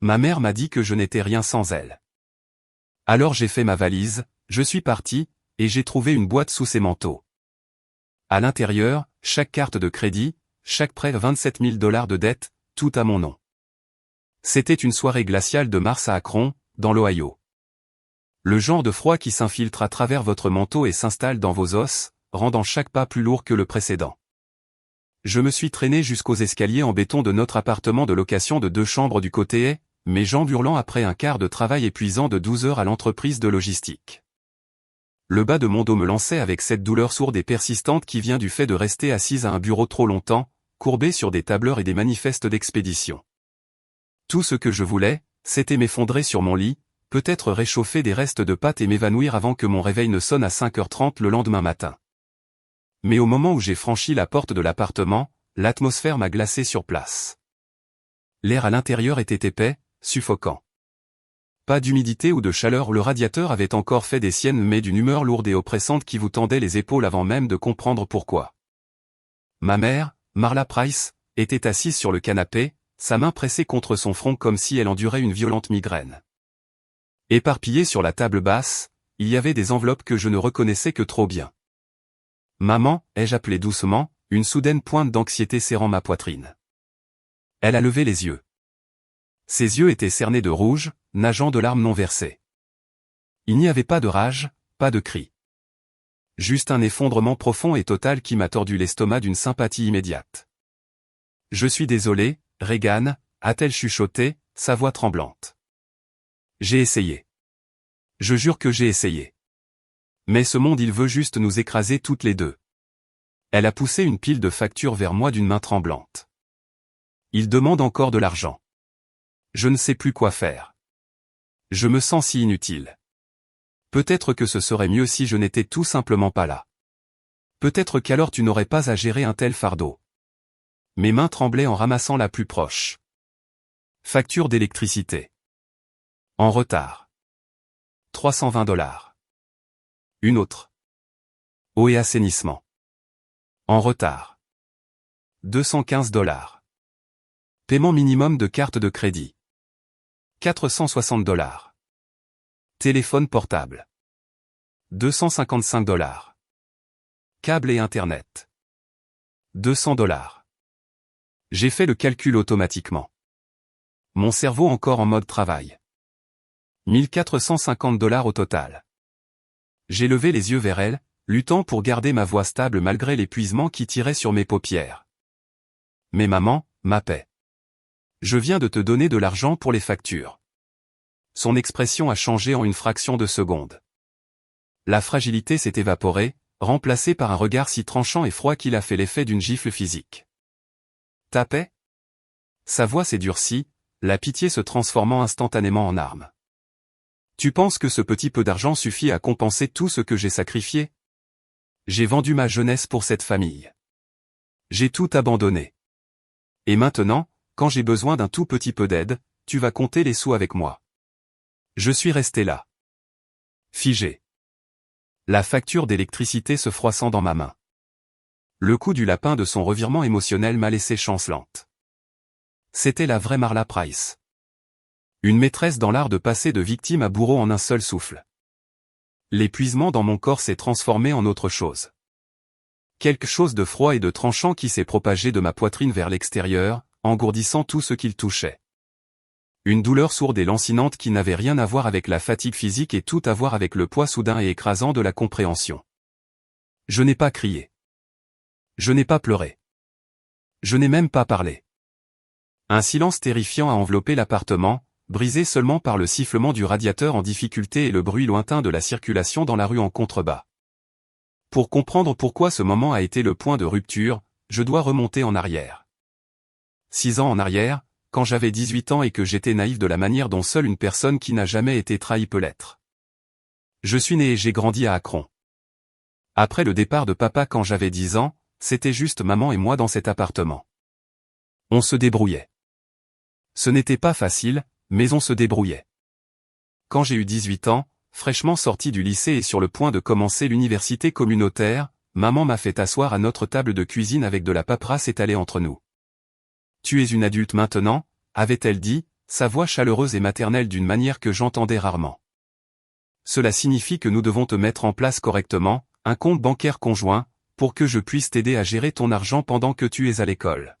Ma mère m'a dit que je n'étais rien sans elle. Alors j'ai fait ma valise, je suis parti, et j'ai trouvé une boîte sous ses manteaux. À l'intérieur, chaque carte de crédit, chaque prêt, 27 000 $ de dette, tout à mon nom. C'était une soirée glaciale de mars à Akron, dans l'Ohio. Le genre de froid qui s'infiltre à travers votre manteau et s'installe dans vos os, rendant chaque pas plus lourd que le précédent. Je me suis traîné jusqu'aux escaliers en béton de notre appartement de location de 2 chambres du côté est, mes jambes hurlant après un quart de travail épuisant de 12 heures à l'entreprise de logistique. Le bas de mon dos me lançait avec cette douleur sourde et persistante qui vient du fait de rester assise à un bureau trop longtemps, courbé sur des tableurs et des manifestes d'expédition. Tout ce que je voulais, c'était m'effondrer sur mon lit, peut-être réchauffer des restes de pâtes et m'évanouir avant que mon réveil ne sonne à 5h30 le lendemain matin. Mais au moment où j'ai franchi la porte de l'appartement, l'atmosphère m'a glacé sur place. L'air à l'intérieur était épais, suffocant. Pas d'humidité ou de chaleur, le radiateur avait encore fait des siennes mais d'une humeur lourde et oppressante qui vous tendait les épaules avant même de comprendre pourquoi. Ma mère, Marla Price, était assise sur le canapé, sa main pressée contre son front comme si elle endurait une violente migraine. Éparpillées sur la table basse, il y avait des enveloppes que je ne reconnaissais que trop bien. Maman, ai-je appelé doucement, une soudaine pointe d'anxiété serrant ma poitrine. Elle a levé les yeux. Ses yeux étaient cernés de rouge, nageant de larmes non versées. Il n'y avait pas de rage, pas de cri. Juste un effondrement profond et total qui m'a tordu l'estomac d'une sympathie immédiate. Je suis désolé, Regan, a-t-elle chuchoté, sa voix tremblante. J'ai essayé. Je jure que j'ai essayé. Mais ce monde il veut juste nous écraser toutes les deux. Elle a poussé une pile de factures vers moi d'une main tremblante. Il demande encore de l'argent. Je ne sais plus quoi faire. Je me sens si inutile. Peut-être que ce serait mieux si je n'étais tout simplement pas là. Peut-être qu'alors tu n'aurais pas à gérer un tel fardeau. Mes mains tremblaient en ramassant la plus proche. Facture d'électricité. En retard. 320 $. Une autre. Eau et assainissement. En retard. 215 $. Paiement minimum de carte de crédit. 460 $. Téléphone portable. 255 $. Câble et Internet. 200 $. J'ai fait le calcul automatiquement. Mon cerveau encore en mode travail. 1450 $ au total. J'ai levé les yeux vers elle, luttant pour garder ma voix stable malgré l'épuisement qui tirait sur mes paupières. Mais maman, ma paix. Je viens de te donner de l'argent pour les factures. Son expression a changé en une fraction de seconde. La fragilité s'est évaporée, remplacée par un regard si tranchant et froid qu'il a fait l'effet d'une gifle physique. Ta paix ? Sa voix s'est durcie, la pitié se transformant instantanément en arme. Tu penses que ce petit peu d'argent suffit à compenser tout ce que j'ai sacrifié ? J'ai vendu ma jeunesse pour cette famille. J'ai tout abandonné. Et maintenant, quand j'ai besoin d'un tout petit peu d'aide, tu vas compter les sous avec moi. Je suis resté là. Figé. La facture d'électricité se froissant dans ma main. Le coup du lapin de son revirement émotionnel m'a laissé chancelante. C'était la vraie Marla Price. Une maîtresse dans l'art de passer de victime à bourreau en un seul souffle. L'épuisement dans mon corps s'est transformé en autre chose. Quelque chose de froid et de tranchant qui s'est propagé de ma poitrine vers l'extérieur, engourdissant tout ce qu'il touchait. Une douleur sourde et lancinante qui n'avait rien à voir avec la fatigue physique et tout à voir avec le poids soudain et écrasant de la compréhension. Je n'ai pas crié. Je n'ai pas pleuré. Je n'ai même pas parlé. Un silence terrifiant a enveloppé l'appartement, brisé seulement par le sifflement du radiateur en difficulté et le bruit lointain de la circulation dans la rue en contrebas. Pour comprendre pourquoi ce moment a été le point de rupture, je dois remonter en arrière. 6 ans en arrière, quand j'avais 18 ans et que j'étais naïf de la manière dont seule une personne qui n'a jamais été trahie peut l'être. Je suis né et j'ai grandi à Akron. Après le départ de papa quand j'avais 10 ans, c'était juste maman et moi dans cet appartement. On se débrouillait. Ce n'était pas facile, mais on se débrouillait. Quand j'ai eu 18 ans, fraîchement sorti du lycée et sur le point de commencer l'université communautaire, maman m'a fait asseoir à notre table de cuisine avec de la paperasse étalée entre nous. « Tu es une adulte maintenant » avait-elle dit, sa voix chaleureuse et maternelle d'une manière que j'entendais rarement. Cela signifie que nous devons te mettre en place correctement, un compte bancaire conjoint, pour que je puisse t'aider à gérer ton argent pendant que tu es à l'école.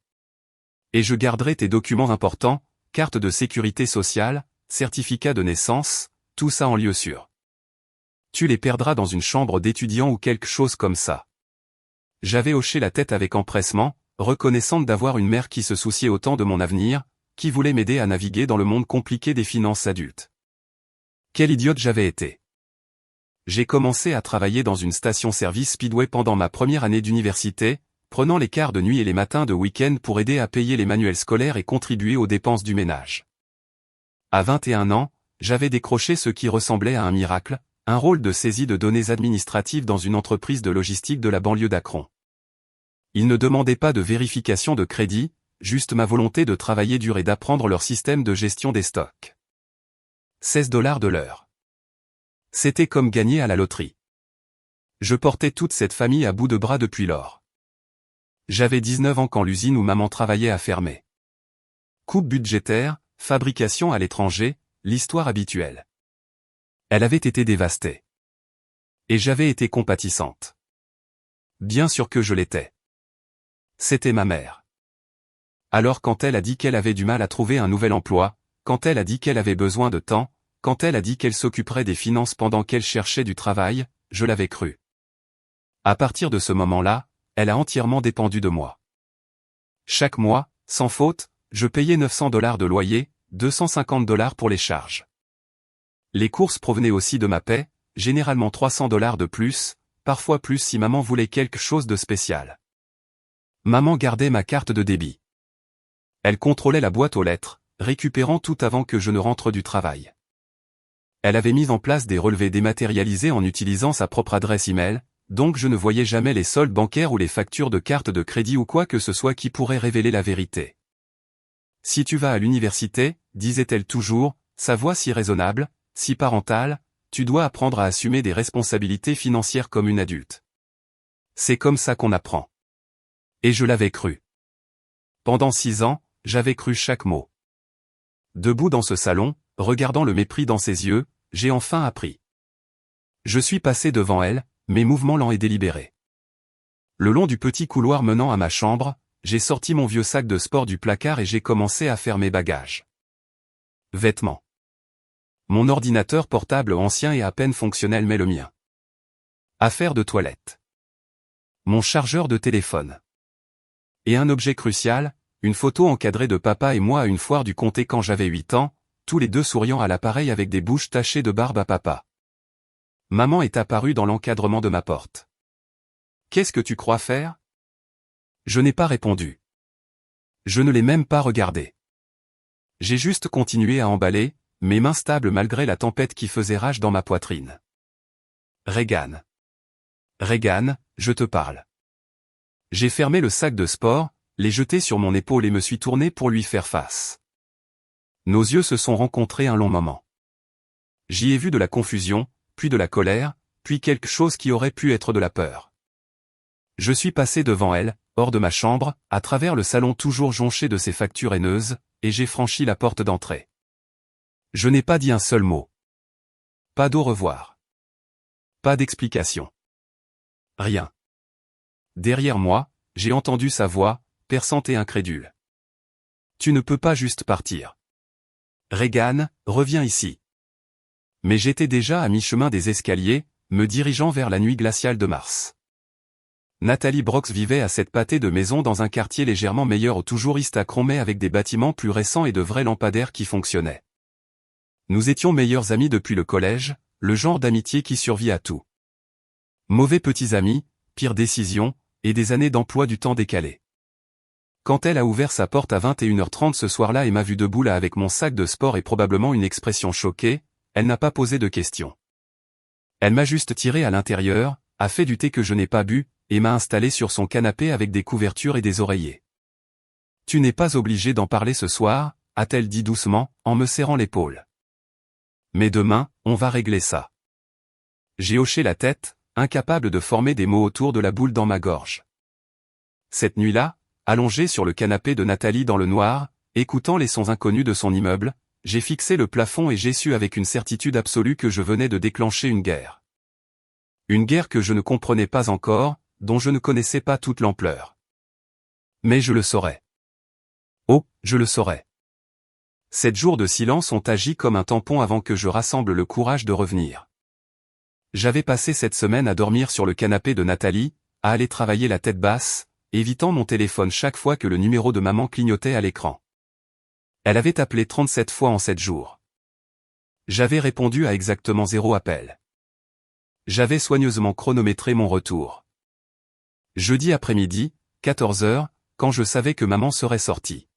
Et je garderai tes documents importants, carte de sécurité sociale, certificat de naissance, tout ça en lieu sûr. Tu les perdras dans une chambre d'étudiant ou quelque chose comme ça. J'avais hoché la tête avec empressement, reconnaissante d'avoir une mère qui se souciait autant de mon avenir, qui voulait m'aider à naviguer dans le monde compliqué des finances adultes. Quelle idiote j'avais été. J'ai commencé à travailler dans une station-service Speedway pendant ma première année d'université, prenant les quarts de nuit et les matins de week-end pour aider à payer les manuels scolaires et contribuer aux dépenses du ménage. À 21 ans, j'avais décroché ce qui ressemblait à un miracle, un rôle de saisie de données administratives dans une entreprise de logistique de la banlieue d'Akron. Ils ne demandaient pas de vérification de crédit, juste ma volonté de travailler dur et d'apprendre leur système de gestion des stocks. 16 $ de l'heure. C'était comme gagner à la loterie. Je portais toute cette famille à bout de bras depuis lors. J'avais 19 ans quand l'usine où maman travaillait a fermé. Coupe budgétaire, fabrication à l'étranger, l'histoire habituelle. Elle avait été dévastée. Et j'avais été compatissante. Bien sûr que je l'étais. C'était ma mère. Alors quand elle a dit qu'elle avait du mal à trouver un nouvel emploi, quand elle a dit qu'elle avait besoin de temps, quand elle a dit qu'elle s'occuperait des finances pendant qu'elle cherchait du travail, je l'avais cru. À partir de ce moment-là, elle a entièrement dépendu de moi. Chaque mois, sans faute, je payais 900 $ de loyer, 250 $ pour les charges. Les courses provenaient aussi de ma paie, généralement 300 $ de plus, parfois plus si maman voulait quelque chose de spécial. Maman gardait ma carte de débit. Elle contrôlait la boîte aux lettres, récupérant tout avant que je ne rentre du travail. Elle avait mis en place des relevés dématérialisés en utilisant sa propre adresse email, donc je ne voyais jamais les soldes bancaires ou les factures de carte de crédit ou quoi que ce soit qui pourrait révéler la vérité. Si tu vas à l'université, disait-elle toujours, sa voix si raisonnable, si parentale, tu dois apprendre à assumer des responsabilités financières comme une adulte. C'est comme ça qu'on apprend. Et je l'avais cru. Pendant 6 ans, j'avais cru chaque mot. Debout dans ce salon, regardant le mépris dans ses yeux, j'ai enfin appris. Je suis passé devant elle, mes mouvements lents et délibérés. Le long du petit couloir menant à ma chambre, j'ai sorti mon vieux sac de sport du placard et j'ai commencé à faire mes bagages. Vêtements. Mon ordinateur portable ancien et à peine fonctionnel mais le mien. Affaires de toilette. Mon chargeur de téléphone. Et un objet crucial, une photo encadrée de papa et moi à une foire du comté quand j'avais 8 ans, tous les deux souriant à l'appareil avec des bouches tachées de barbe à papa. Maman est apparue dans l'encadrement de ma porte. « Qu'est-ce que tu crois faire ?» Je n'ai pas répondu. Je ne l'ai même pas regardé. J'ai juste continué à emballer, mes mains stables malgré la tempête qui faisait rage dans ma poitrine. Regan. Regan, je te parle. J'ai fermé le sac de sport, l'ai jeté sur mon épaule et me suis tourné pour lui faire face. Nos yeux se sont rencontrés un long moment. J'y ai vu de la confusion, puis de la colère, puis quelque chose qui aurait pu être de la peur. Je suis passé devant elle, hors de ma chambre, à travers le salon toujours jonché de ses factures haineuses, et j'ai franchi la porte d'entrée. Je n'ai pas dit un seul mot. Pas d'au revoir. Pas d'explication. Rien. Derrière moi, j'ai entendu sa voix, perçante et incrédule. Tu ne peux pas juste partir. Regan, reviens ici. Mais j'étais déjà à mi-chemin des escaliers, me dirigeant vers la nuit glaciale de mars. Nathalie Brox vivait à cette pâtée de maison dans un quartier légèrement meilleur au toujours East Akron mais avec des bâtiments plus récents et de vrais lampadaires qui fonctionnaient. Nous étions meilleurs amis depuis le collège, le genre d'amitié qui survit à tout. Mauvais petits amis, pire décision, et des années d'emploi du temps décalé. Quand elle a ouvert sa porte à 21h30 ce soir-là et m'a vu debout là avec mon sac de sport et probablement une expression choquée, elle n'a pas posé de questions. Elle m'a juste tiré à l'intérieur, a fait du thé que je n'ai pas bu, et m'a installé sur son canapé avec des couvertures et des oreillers. « Tu n'es pas obligé d'en parler ce soir » a-t-elle dit doucement, en me serrant l'épaule. « Mais demain, on va régler ça. » J'ai hoché la tête, incapable de former des mots autour de la boule dans ma gorge. Cette nuit-là, allongé sur le canapé de Nathalie dans le noir, écoutant les sons inconnus de son immeuble, j'ai fixé le plafond et j'ai su avec une certitude absolue que je venais de déclencher une guerre. Une guerre que je ne comprenais pas encore, dont je ne connaissais pas toute l'ampleur. Mais je le saurais. Oh, je le saurais. 7 jours de silence ont agi comme un tampon avant que je rassemble le courage de revenir. J'avais passé cette semaine à dormir sur le canapé de Nathalie, à aller travailler la tête basse, évitant mon téléphone chaque fois que le numéro de maman clignotait à l'écran. Elle avait appelé 37 fois en 7 jours. J'avais répondu à exactement 0 appel. J'avais soigneusement chronométré mon retour. Jeudi après-midi, 14 h, quand je savais que maman serait sortie.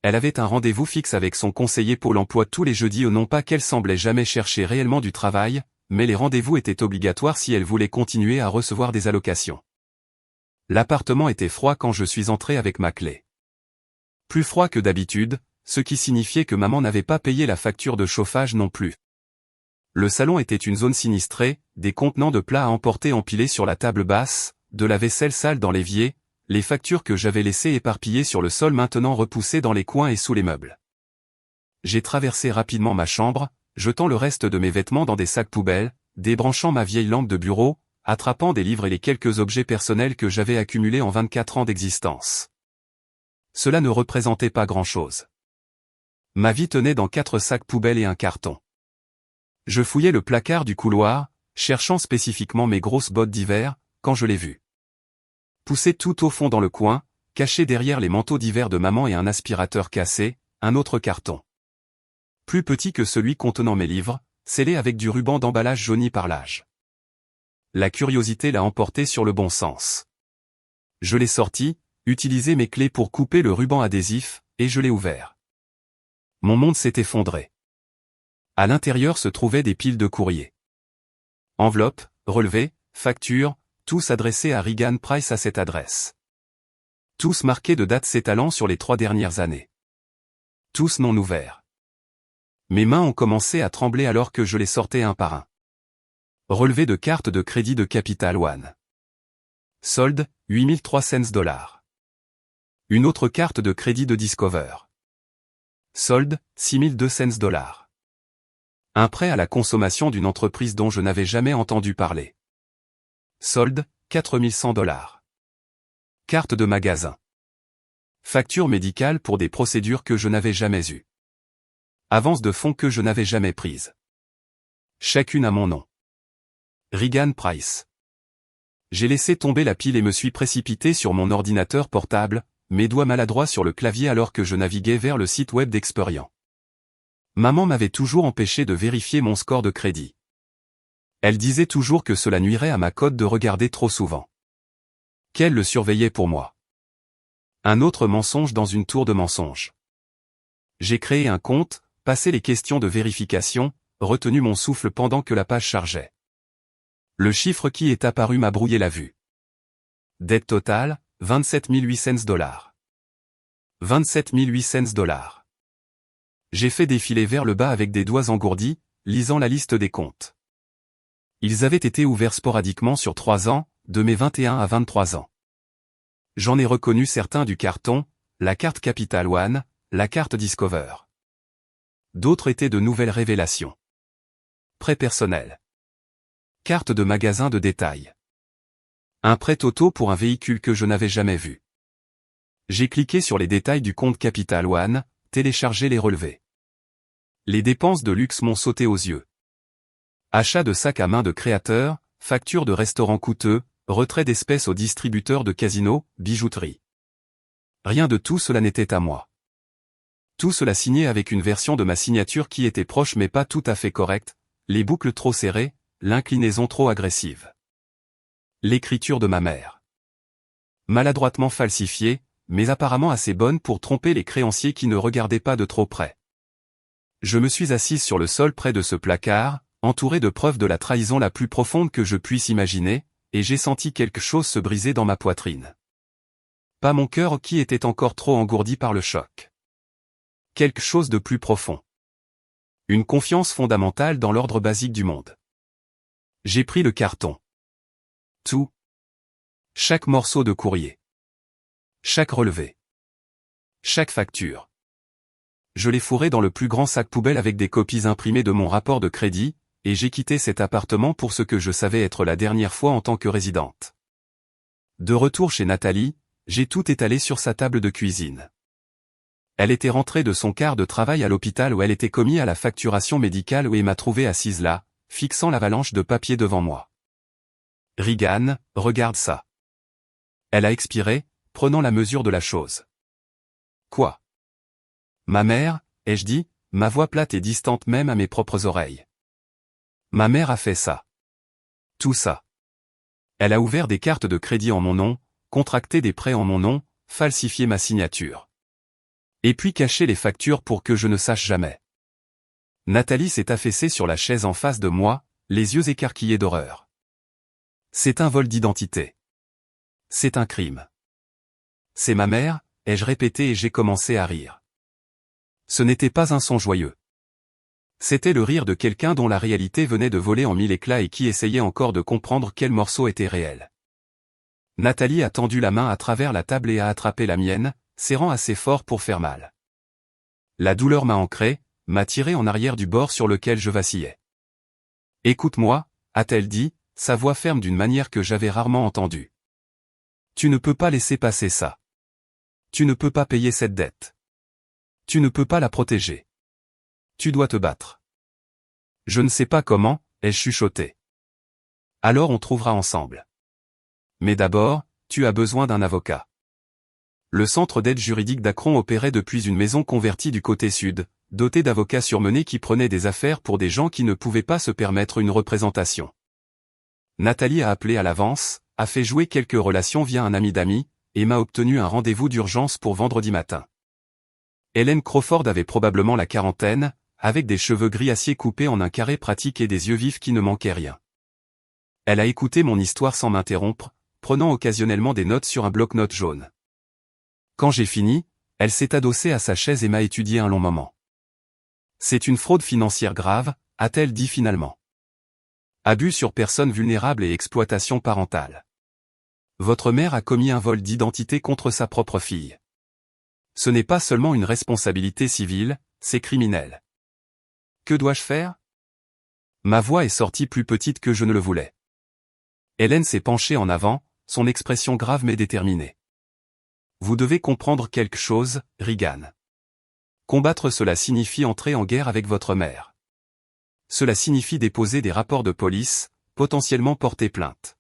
Elle avait un rendez-vous fixe avec son conseiller Pôle emploi tous les jeudis, non pas qu'elle semblait jamais chercher réellement du travail, mais les rendez-vous étaient obligatoires si elle voulait continuer à recevoir des allocations. L'appartement était froid quand je suis entré avec ma clé. Plus froid que d'habitude, ce qui signifiait que maman n'avait pas payé la facture de chauffage non plus. Le salon était une zone sinistrée, des contenants de plats à emporter empilés sur la table basse, de la vaisselle sale dans l'évier, les factures que j'avais laissées éparpillées sur le sol maintenant repoussées dans les coins et sous les meubles. J'ai traversé rapidement ma chambre, jetant le reste de mes vêtements dans des sacs poubelles, débranchant ma vieille lampe de bureau, attrapant des livres et les quelques objets personnels que j'avais accumulés en 24 ans d'existence. Cela ne représentait pas grand-chose. Ma vie tenait dans 4 sacs poubelles et un carton. Je fouillais le placard du couloir, cherchant spécifiquement mes grosses bottes d'hiver, quand je l'ai vu. Poussé tout au fond dans le coin, caché derrière les manteaux d'hiver de maman et un aspirateur cassé, un autre carton. Plus petit que celui contenant mes livres, scellé avec du ruban d'emballage jauni par l'âge. La curiosité l'a emporté sur le bon sens. Je l'ai sorti, utilisé mes clés pour couper le ruban adhésif, et je l'ai ouvert. Mon monde s'est effondré. À l'intérieur se trouvaient des piles de courriers. Enveloppes, relevés, factures, tous adressés à Regan Price à cette adresse. Tous marqués de dates s'étalant sur les 3 dernières années. Tous non ouverts. Mes mains ont commencé à trembler alors que je les sortais un par un. Relevé de carte de crédit de Capital One. Solde, 8300 $. Une autre carte de crédit de Discover. Solde, 6200 $. Un prêt à la consommation d'une entreprise dont je n'avais jamais entendu parler. Solde, 4100 $. Carte de magasin. Facture médicale pour des procédures que je n'avais jamais eues. Avance de fonds que je n'avais jamais prise. Chacune à mon nom. Regan Price. J'ai laissé tomber la pile et me suis précipité sur mon ordinateur portable, mes doigts maladroits sur le clavier alors que je naviguais vers le site web d'Experian. Maman m'avait toujours empêché de vérifier mon score de crédit. Elle disait toujours que cela nuirait à ma cote de regarder trop souvent. Qu'elle le surveillait pour moi. Un autre mensonge dans une tour de mensonges. J'ai créé un compte, passé les questions de vérification, retenu mon souffle pendant que la page chargeait. Le chiffre qui est apparu m'a brouillé la vue. Dette totale, 27 800 $. 27 800 $. J'ai fait défiler vers le bas avec des doigts engourdis, lisant la liste des comptes. Ils avaient été ouverts sporadiquement sur 3 ans, de mes 21 à 23 ans. J'en ai reconnu certains du carton, la carte Capital One, la carte Discover. D'autres étaient de nouvelles révélations. Prêt personnel. Carte de magasin de détail. Un prêt auto pour un véhicule que je n'avais jamais vu. J'ai cliqué sur les détails du compte Capital One, téléchargé les relevés. Les dépenses de luxe m'ont sauté aux yeux. Achat de sacs à main de créateurs, facture de restaurants coûteux, retrait d'espèces aux distributeurs de casinos, bijouterie. Rien de tout cela n'était à moi. Tout cela signé avec une version de ma signature qui était proche mais pas tout à fait correcte, les boucles trop serrées, l'inclinaison trop agressive. L'écriture de ma mère. Maladroitement falsifiée, mais apparemment assez bonne pour tromper les créanciers qui ne regardaient pas de trop près. Je me suis assise sur le sol près de ce placard, entouré de preuves de la trahison la plus profonde que je puisse imaginer, et j'ai senti quelque chose se briser dans ma poitrine. Pas mon cœur qui était encore trop engourdi par le choc. Quelque chose de plus profond. Une confiance fondamentale dans l'ordre basique du monde. J'ai pris le carton. Tout. Chaque morceau de courrier. Chaque relevé. Chaque facture. je l'ai fourré dans le plus grand sac poubelle avec des copies imprimées de mon rapport de crédit, et j'ai quitté cet appartement pour ce que je savais être la dernière fois en tant que résidente. De retour chez Nathalie, j'ai tout étalé sur sa table de cuisine. Elle était rentrée de son quart de travail à l'hôpital où elle était commis à la facturation médicale et m'a trouvé assise là, fixant l'avalanche de papier devant moi. Regan, regarde ça. Elle a expiré, prenant la mesure de la chose. Quoi? Ma mère, ai-je dit, ma voix plate et distante même à mes propres oreilles. Ma mère a fait ça. Tout ça. Elle a ouvert des cartes de crédit en mon nom, contracté des prêts en mon nom, falsifié ma signature. Et puis caché les factures pour que je ne sache jamais. Nathalie s'est affaissée sur la chaise en face de moi, les yeux écarquillés d'horreur. C'est un vol d'identité. C'est un crime. C'est ma mère, ai-je répété et j'ai commencé à rire. Ce n'était pas un son joyeux. C'était le rire de quelqu'un dont la réalité venait de voler en mille éclats et qui essayait encore de comprendre quel morceau était réel. Nathalie a tendu la main à travers la table et a attrapé la mienne, serrant assez fort pour faire mal. La douleur m'a ancré, m'a tiré en arrière du bord sur lequel je vacillais. « Écoute-moi » a-t-elle dit, sa voix ferme d'une manière que j'avais rarement entendue. « Tu ne peux pas laisser passer ça. Tu ne peux pas payer cette dette. Tu ne peux pas la protéger. Tu dois te battre. » Je ne sais pas comment, ai-je chuchoté. Alors on trouvera ensemble. Mais d'abord, tu as besoin d'un avocat. Le centre d'aide juridique d'Akron opérait depuis une maison convertie du côté sud, dotée d'avocats surmenés qui prenaient des affaires pour des gens qui ne pouvaient pas se permettre une représentation. Nathalie a appelé à l'avance, a fait jouer quelques relations via un ami d'amis, et m'a obtenu un rendez-vous d'urgence pour vendredi matin. Hélène Crawford avait probablement la quarantaine, avec des cheveux gris acier coupés en un carré pratique et des yeux vifs qui ne manquaient rien. Elle a écouté mon histoire sans m'interrompre, prenant occasionnellement des notes sur un bloc-notes jaune. Quand j'ai fini, elle s'est adossée à sa chaise et m'a étudié un long moment. C'est une fraude financière grave, a-t-elle dit finalement. Abus sur personnes vulnérables et exploitation parentale. Votre mère a commis un vol d'identité contre sa propre fille. Ce n'est pas seulement une responsabilité civile, c'est criminel. Que dois-je faire? Ma voix est sortie plus petite que je ne le voulais. Hélène s'est penchée en avant, son expression grave mais déterminée. Vous devez comprendre quelque chose, Regan. Combattre cela signifie entrer en guerre avec votre mère. Cela signifie déposer des rapports de police, potentiellement porter plainte.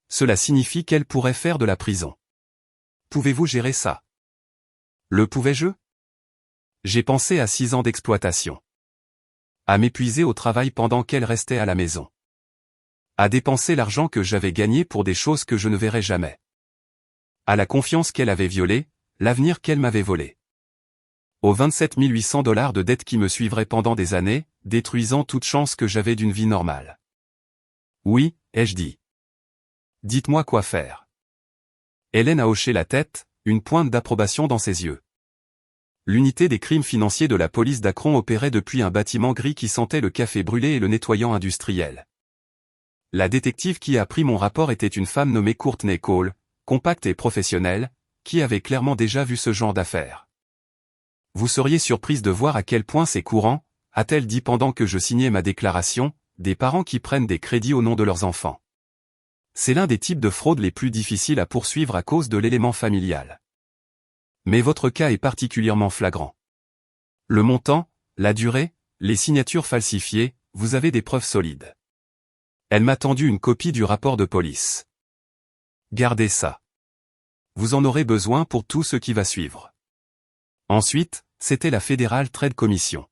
Cela signifie qu'elle pourrait faire de la prison. Pouvez-vous gérer ça? Le pouvais-je? J'ai pensé à 6 ans d'exploitation. À m'épuiser au travail pendant qu'elle restait à la maison. À dépenser l'argent que j'avais gagné pour des choses que je ne verrais jamais. À la confiance qu'elle avait violée, l'avenir qu'elle m'avait volé. Aux 27 800 $ de dettes qui me suivraient pendant des années, détruisant toute chance que j'avais d'une vie normale. Oui, ai-je dit. Dites-moi quoi faire. Hélène a hoché la tête, une pointe d'approbation dans ses yeux. L'unité des crimes financiers de la police d'Akron opérait depuis un bâtiment gris qui sentait le café brûlé et le nettoyant industriel. La détective qui a pris mon rapport était une femme nommée Courtney Cole, compacte et professionnelle, qui avait clairement déjà vu ce genre d'affaires. Vous seriez surprise de voir à quel point c'est courant, a-t-elle dit pendant que je signais ma déclaration, des parents qui prennent des crédits au nom de leurs enfants. C'est l'un des types de fraudes les plus difficiles à poursuivre à cause de l'élément familial. Mais votre cas est particulièrement flagrant. Le montant, la durée, les signatures falsifiées, vous avez des preuves solides. Elle m'a tendu une copie du rapport de police. Gardez ça. Vous en aurez besoin pour tout ce qui va suivre. Ensuite, c'était la Federal Trade Commission.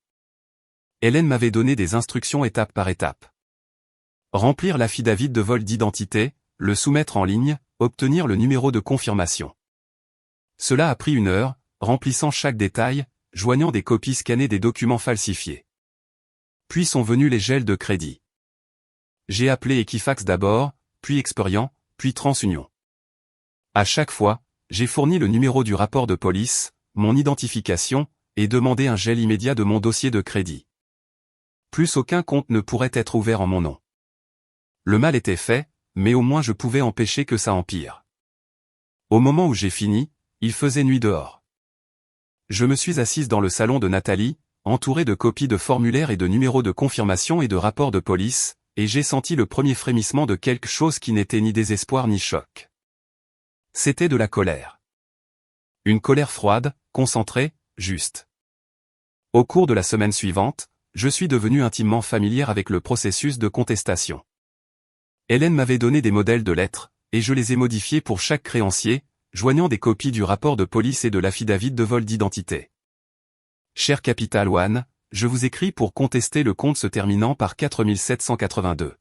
Hélène m'avait donné des instructions étape par étape. Remplir l'affidavit de vol d'identité, le soumettre en ligne, obtenir le numéro de confirmation. Cela a pris 1 heure, remplissant chaque détail, joignant des copies scannées des documents falsifiés. Puis sont venus les gels de crédit. J'ai appelé Equifax d'abord, puis Experian, puis TransUnion. À chaque fois, j'ai fourni le numéro du rapport de police, mon identification, et demandé un gel immédiat de mon dossier de crédit. Plus aucun compte ne pourrait être ouvert en mon nom. Le mal était fait, mais au moins je pouvais empêcher que ça empire. Au moment où j'ai fini, il faisait nuit dehors. Je me suis assise dans le salon de Nathalie, entourée de copies de formulaires et de numéros de confirmation et de rapports de police, et j'ai senti le premier frémissement de quelque chose qui n'était ni désespoir ni choc. C'était de la colère. Une colère froide, concentrée, juste. Au cours de la semaine suivante, je suis devenue intimement familière avec le processus de contestation. Hélène m'avait donné des modèles de lettres, et je les ai modifiés pour chaque créancier, joignant des copies du rapport de police et de l'affidavit de vol d'identité. Cher Capital One, je vous écris pour contester le compte se terminant par 4782.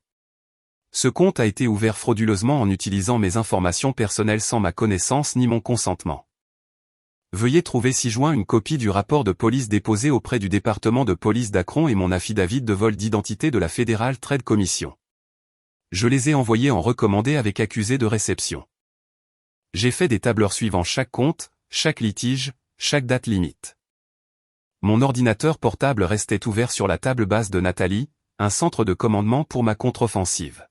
Ce compte a été ouvert frauduleusement en utilisant mes informations personnelles sans ma connaissance ni mon consentement. Veuillez trouver ci-joint une copie du rapport de police déposé auprès du département de police d'Akron et mon affidavit de vol d'identité de la Federal Trade Commission. Je les ai envoyés en recommandé avec accusé de réception. J'ai fait des tableurs suivant chaque compte, chaque litige, chaque date limite. Mon ordinateur portable restait ouvert sur la table basse de Nathalie, un centre de commandement pour ma contre-offensive.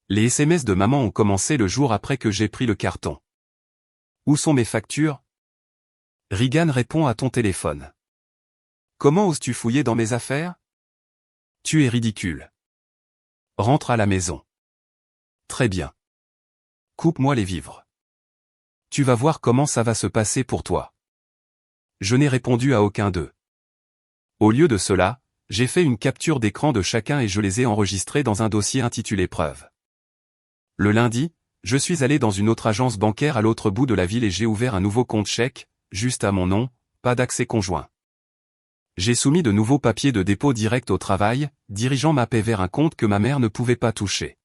Les SMS de maman ont commencé le jour après que j'ai pris le carton. Où sont mes factures? Regan répond à ton téléphone. Comment oses-tu fouiller dans mes affaires? Tu es ridicule. Rentre à la maison. Très bien. Coupe-moi les vivres. Tu vas voir comment ça va se passer pour toi. Je n'ai répondu à aucun d'eux. Au lieu de cela, j'ai fait une capture d'écran de chacun et je les ai enregistrés dans un dossier intitulé Preuves. Le lundi, je suis allé dans une autre agence bancaire à l'autre bout de la ville et j'ai ouvert un nouveau compte chèque, juste à mon nom, pas d'accès conjoint. J'ai soumis de nouveaux papiers de dépôt direct au travail, dirigeant ma paie vers un compte que ma mère ne pouvait pas toucher.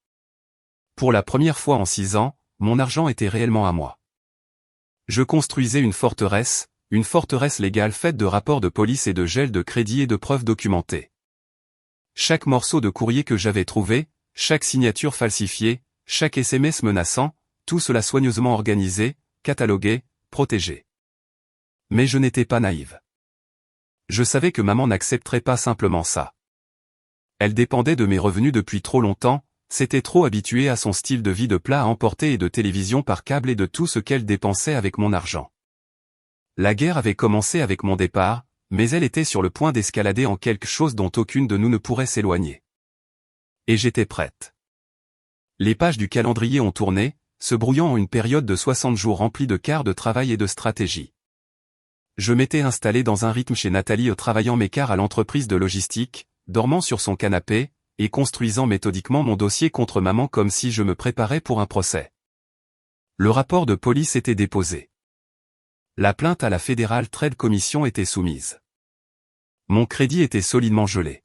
Pour la première fois en 6 ans, mon argent était réellement à moi. Je construisais une forteresse légale faite de rapports de police et de gel de crédit et de preuves documentées. Chaque morceau de courrier que j'avais trouvé, chaque signature falsifiée, chaque SMS menaçant, tout cela soigneusement organisé, catalogué, protégé. Mais je n'étais pas naïve. Je savais que maman n'accepterait pas simplement ça. Elle dépendait de mes revenus depuis trop longtemps, s'était trop habituée à son style de vie de plat à emporter et de télévision par câble et de tout ce qu'elle dépensait avec mon argent. La guerre avait commencé avec mon départ, mais elle était sur le point d'escalader en quelque chose dont aucune de nous ne pourrait s'éloigner. Et j'étais prête. Les pages du calendrier ont tourné, se brouillant en une période de 60 jours remplie de quarts de travail et de stratégie. Je m'étais installé dans un rythme chez Nathalie travaillant mes quarts à l'entreprise de logistique, dormant sur son canapé, et construisant méthodiquement mon dossier contre maman comme si je me préparais pour un procès. Le rapport de police était déposé. La plainte à la Federal Trade Commission était soumise. Mon crédit était solidement gelé.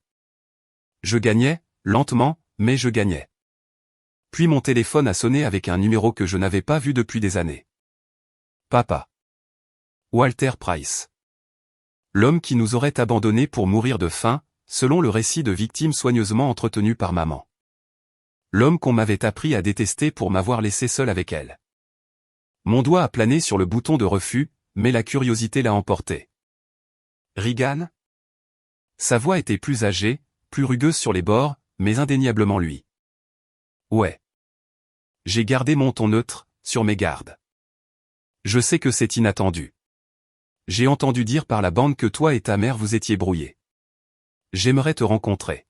Je gagnais, lentement, mais je gagnais. Puis mon téléphone a sonné avec un numéro que je n'avais pas vu depuis des années. Papa. Walter Price. L'homme qui nous aurait abandonnés pour mourir de faim, selon le récit de victimes soigneusement entretenues par maman. L'homme qu'on m'avait appris à détester pour m'avoir laissé seul avec elle. Mon doigt a plané sur le bouton de refus, mais la curiosité l'a emporté. Regan? Sa voix était plus âgée, plus rugueuse sur les bords, mais indéniablement lui. Ouais. J'ai gardé mon ton neutre, sur mes gardes. Je sais que c'est inattendu. J'ai entendu dire par la bande que toi et ta mère vous étiez brouillés. J'aimerais te rencontrer.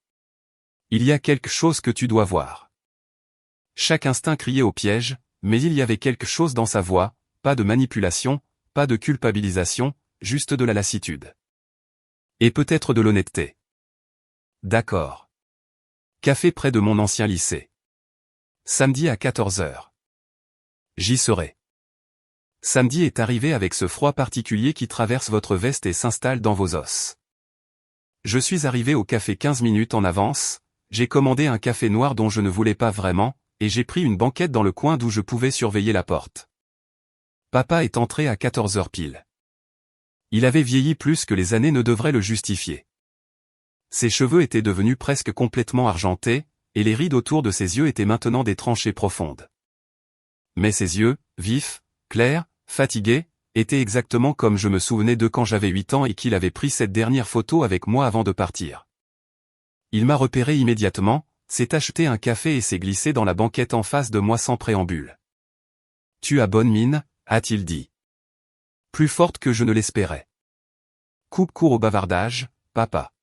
Il y a quelque chose que tu dois voir. Chaque instinct criait au piège, mais il y avait quelque chose dans sa voix, pas de manipulation, pas de culpabilisation, juste de la lassitude. Et peut-être de l'honnêteté. D'accord. Café près de mon ancien lycée. Samedi à 14h. J'y serai. Samedi est arrivé avec ce froid particulier qui traverse votre veste et s'installe dans vos os. Je suis arrivé au café 15 minutes en avance, j'ai commandé un café noir dont je ne voulais pas vraiment, et j'ai pris une banquette dans le coin d'où je pouvais surveiller la porte. Papa est entré à 14h pile. Il avait vieilli plus que les années ne devraient le justifier. Ses cheveux étaient devenus presque complètement argentés, et les rides autour de ses yeux étaient maintenant des tranchées profondes. Mais ses yeux, vifs, clairs, fatigués, étaient exactement comme je me souvenais d'eux quand j'avais 8 ans et qu'il avait pris cette dernière photo avec moi avant de partir. Il m'a repéré immédiatement, s'est acheté un café et s'est glissé dans la banquette en face de moi sans préambule. « Tu as bonne mine » a-t-il dit. Plus forte que je ne l'espérais. Coupe court au bavardage, papa.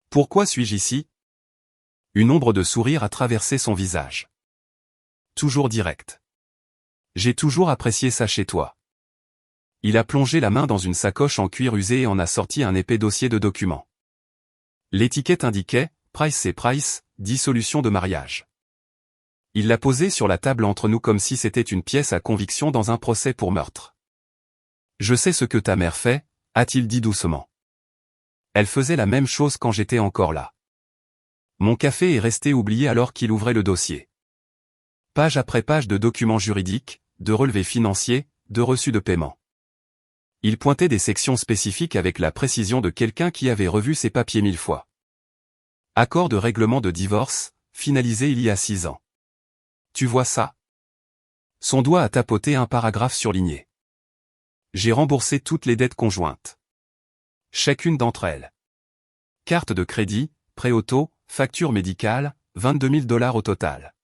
Pourquoi suis-je ici? Une ombre de sourire a traversé son visage. Toujours direct. J'ai toujours apprécié ça chez toi. Il a plongé la main dans une sacoche en cuir usé et en a sorti un épais dossier de documents. L'étiquette indiquait « Price c'est Price, dissolution de mariage ». Il l'a posé sur la table entre nous comme si c'était une pièce à conviction dans un procès pour meurtre. « Je sais ce que ta mère fait », a-t-il dit doucement. Elle faisait la même chose quand j'étais encore là. Mon café est resté oublié alors qu'il ouvrait le dossier. Page après page de documents juridiques, de relevés financiers, de reçus de paiement. Il pointait des sections spécifiques avec la précision de quelqu'un qui avait revu ses papiers 1000 fois. Accord de règlement de divorce, finalisé il y a 6 ans. Tu vois ça? Son doigt a tapoté un paragraphe surligné. J'ai remboursé toutes les dettes conjointes. Chacune d'entre elles. Carte de crédit, prêt auto, facture médicale, 22 000 $ au total.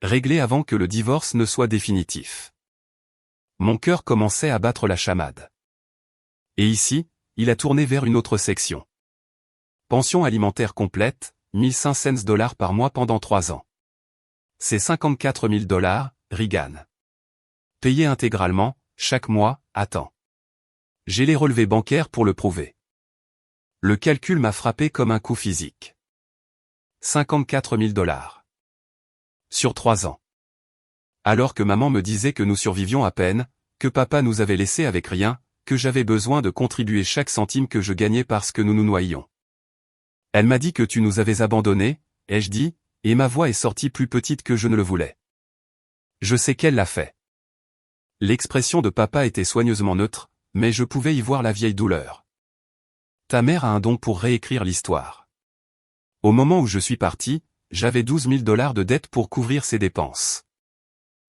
Réglé avant que le divorce ne soit définitif. Mon cœur commençait à battre la chamade. Et ici, il a tourné vers une autre section. Pension alimentaire complète, 1500 $ par mois pendant 3 ans. C'est 54 000 $, Reagan. Payé intégralement, chaque mois, à temps. J'ai les relevés bancaires pour le prouver. Le calcul m'a frappé comme un coup physique. 54 000 $. Sur 3 ans. Alors que maman me disait que nous survivions à peine, que papa nous avait laissés avec rien, que j'avais besoin de contribuer chaque centime que je gagnais parce que nous nous noyions. Elle m'a dit que tu nous avais abandonnés, ai-je dit, et ma voix est sortie plus petite que je ne le voulais. Je sais qu'elle l'a fait. L'expression de papa était soigneusement neutre, mais je pouvais y voir la vieille douleur. Ta mère a un don pour réécrire l'histoire. Au moment où je suis parti, j'avais 12 000 $ de dettes pour couvrir ses dépenses.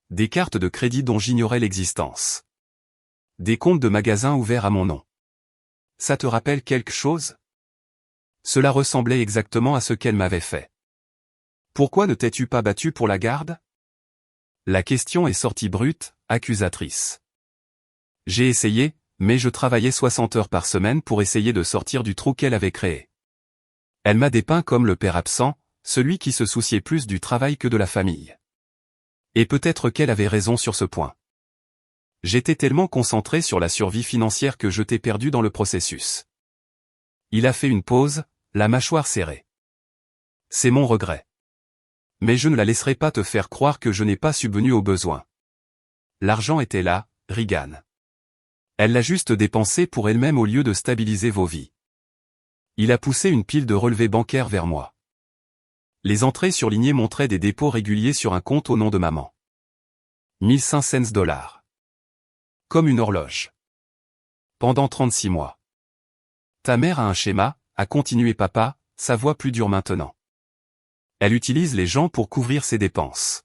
Des cartes de crédit dont j'ignorais l'existence. Des comptes de magasins ouverts à mon nom. Ça te rappelle quelque chose? Cela ressemblait exactement à ce qu'elle m'avait fait. Pourquoi ne t'es-tu pas battu pour la garde? La question est sortie brute, accusatrice. J'ai essayé, mais je travaillais 60 heures par semaine pour essayer de sortir du trou qu'elle avait créé. Elle m'a dépeint comme le père absent, celui qui se souciait plus du travail que de la famille. Et peut-être qu'elle avait raison sur ce point. J'étais tellement concentré sur la survie financière que je t'ai perdu dans le processus. Il a fait une pause, la mâchoire serrée. C'est mon regret. Mais je ne la laisserai pas te faire croire que je n'ai pas subvenu aux besoins. L'argent était là, Reagan. Elle l'a juste dépensé pour elle-même au lieu de stabiliser vos vies. Il a poussé une pile de relevés bancaires vers moi. Les entrées surlignées montraient des dépôts réguliers sur un compte au nom de maman. 1500 $. Comme une horloge. Pendant 36 mois. Ta mère a un schéma, a continué papa, sa voix plus dure maintenant. Elle utilise les gens pour couvrir ses dépenses.